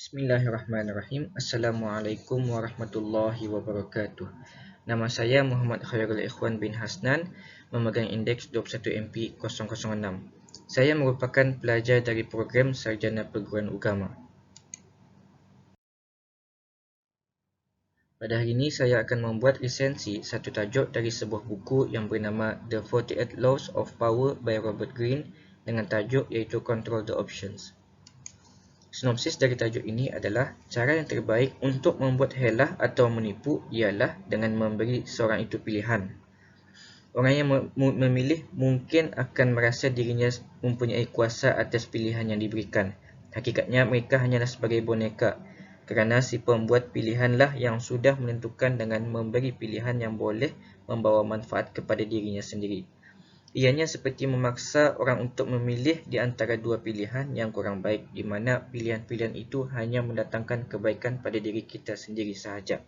Bismillahirrahmanirrahim. Assalamualaikum warahmatullahi wabarakatuh. Nama saya Muhammad Khairul Ikhwan bin Hasnan, memegang indeks 21MP006. Saya merupakan pelajar dari program Sarjana Perguruan Agama. Pada hari ini saya akan membuat resensi satu tajuk dari sebuah buku yang bernama The 48 Laws of Power by Robert Greene dengan tajuk iaitu Control the Options. Sinopsis dari tajuk ini adalah cara yang terbaik untuk membuat helah atau menipu ialah dengan memberi seorang itu pilihan. Orang yang memilih mungkin akan merasa dirinya mempunyai kuasa atas pilihan yang diberikan. Hakikatnya mereka hanyalah sebagai boneka, kerana si pembuat pilihanlah yang sudah menentukan dengan memberi pilihan yang boleh membawa manfaat kepada dirinya sendiri. Ianya seperti memaksa orang untuk memilih di antara dua pilihan yang kurang baik, di mana pilihan-pilihan itu hanya mendatangkan kebaikan pada diri kita sendiri sahaja.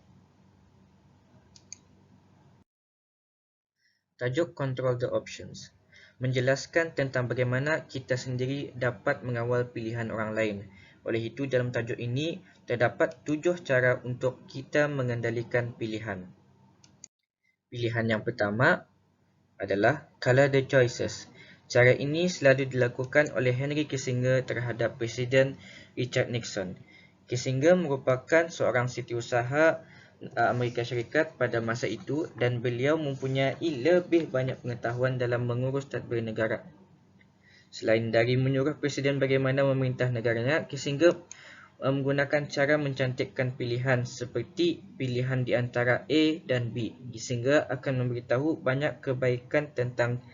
Tajuk Control the Options menjelaskan tentang bagaimana kita sendiri dapat mengawal pilihan orang lain. Oleh itu, dalam tajuk ini terdapat 7 cara untuk kita mengendalikan pilihan. Pilihan yang pertama adalah color the choices. Cara ini selalu dilakukan oleh Henry Kissinger terhadap Presiden Richard Nixon. Kissinger merupakan seorang setiausaha Amerika Syarikat pada masa itu dan beliau mempunyai lebih banyak pengetahuan dalam mengurus tadbir negara. Selain dari menyuruh Presiden bagaimana memerintah negaranya, Kissinger menggunakan cara mencantikkan pilihan seperti pilihan di antara A dan B. Kissinger akan memberitahu banyak kebaikan tentang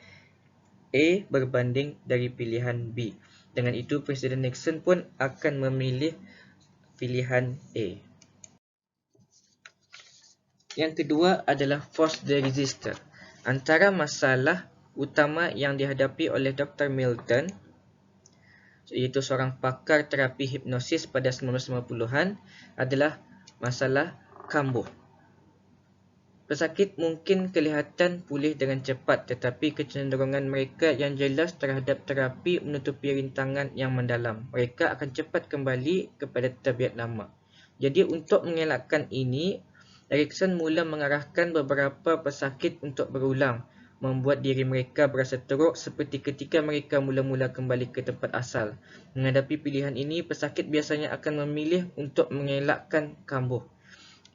A berbanding dari pilihan B. Dengan itu, Presiden Nixon pun akan memilih pilihan A. Yang kedua adalah force the resistor. Antara masalah utama yang dihadapi oleh Dr. Milton, iaitu seorang pakar terapi hipnosis pada 1950-an, adalah masalah kambuh. Pesakit mungkin kelihatan pulih dengan cepat, tetapi kecenderungan mereka yang jelas terhadap terapi menutupi rintangan yang mendalam. Mereka akan cepat kembali kepada tabiat lama. Jadi untuk mengelakkan ini, Erikson mula mengarahkan beberapa pesakit untuk berulang, membuat diri mereka berasa teruk seperti ketika mereka mula-mula kembali ke tempat asal. Menghadapi pilihan ini, pesakit biasanya akan memilih untuk mengelakkan kambuh.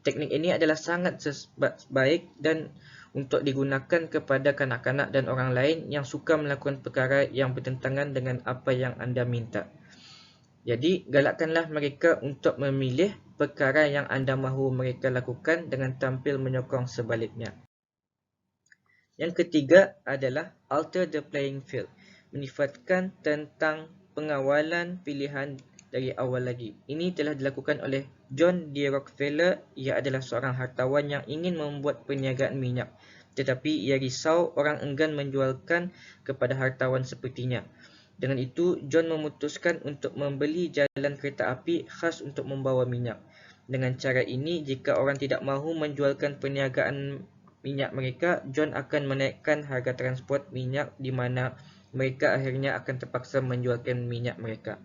Teknik ini adalah sangat baik dan untuk digunakan kepada kanak-kanak dan orang lain yang suka melakukan perkara yang bertentangan dengan apa yang anda minta. Jadi, galakkanlah mereka untuk memilih perkara yang anda mahu mereka lakukan dengan tampil menyokong sebaliknya. Yang ketiga adalah alter the playing field, menyifatkan tentang pengawalan pilihan dari awal lagi. Ini telah dilakukan oleh John D. Rockefeller. Ia adalah seorang hartawan yang ingin membuat perniagaan minyak, tetapi ia risau orang enggan menjualkan kepada hartawan sepertinya. Dengan itu, John memutuskan untuk membeli jalan kereta api khas untuk membawa minyak. Dengan cara ini, jika orang tidak mahu menjualkan perniagaan minyak mereka, John akan menaikkan harga transport minyak di mana mereka akhirnya akan terpaksa menjualkan minyak mereka.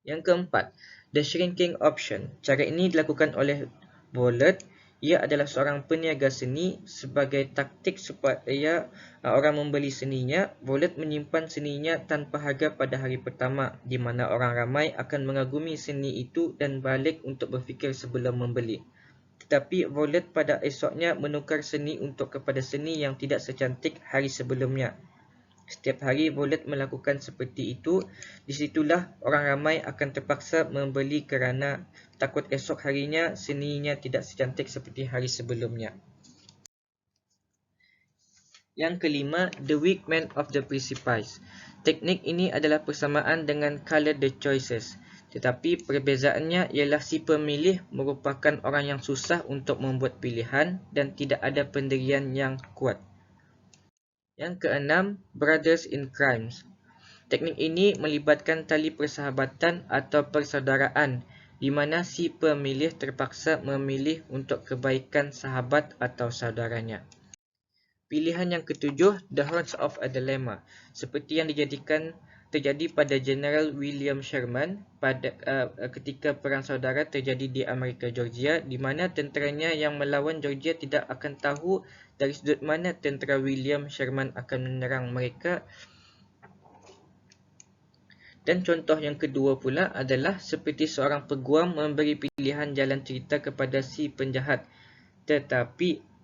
Yang keempat, the shrinking option. Cara ini dilakukan oleh Bollard. Ia adalah seorang peniaga seni. Sebagai taktik supaya orang membeli seninya, Bollard menyimpan seninya tanpa harga pada hari pertama, di mana orang ramai akan mengagumi seni itu dan balik untuk berfikir sebelum membeli. Tetapi Bollard pada esoknya menukar seni untuk kepada seni yang tidak secantik hari sebelumnya. Setiap hari Bollard melakukan seperti itu. Disitulah orang ramai akan terpaksa membeli kerana takut esok harinya seninya tidak secantik seperti hari sebelumnya. Yang kelima, the weak man of the precipice. Teknik ini adalah persamaan dengan color the choices. Tetapi perbezaannya ialah si pemilih merupakan orang yang susah untuk membuat pilihan dan tidak ada pendirian yang kuat. Yang keenam, brothers in crimes. Teknik ini melibatkan tali persahabatan atau persaudaraan, di mana si pemilih terpaksa memilih untuk kebaikan sahabat atau saudaranya. Pilihan yang ketujuh, the horns of a dilemma. Seperti yang dijadikan terjadi pada Jeneral William Sherman ketika Perang Saudara terjadi di Amerika Georgia, di mana tenteranya yang melawan Georgia tidak akan tahu dari sudut mana tentera William Sherman akan menyerang mereka. Dan contoh yang kedua pula adalah seperti seorang peguam memberi pilihan jalan cerita kepada si penjahat, tetapi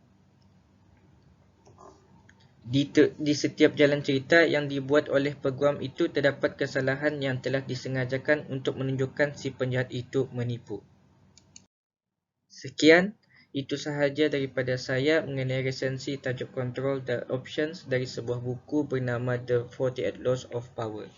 di setiap jalan cerita yang dibuat oleh peguam itu terdapat kesalahan yang telah disengajakan untuk menunjukkan si penjahat itu menipu. Sekian, itu sahaja daripada saya mengenai resensi tajuk Control the Options dari sebuah buku bernama The 48 Laws of Power.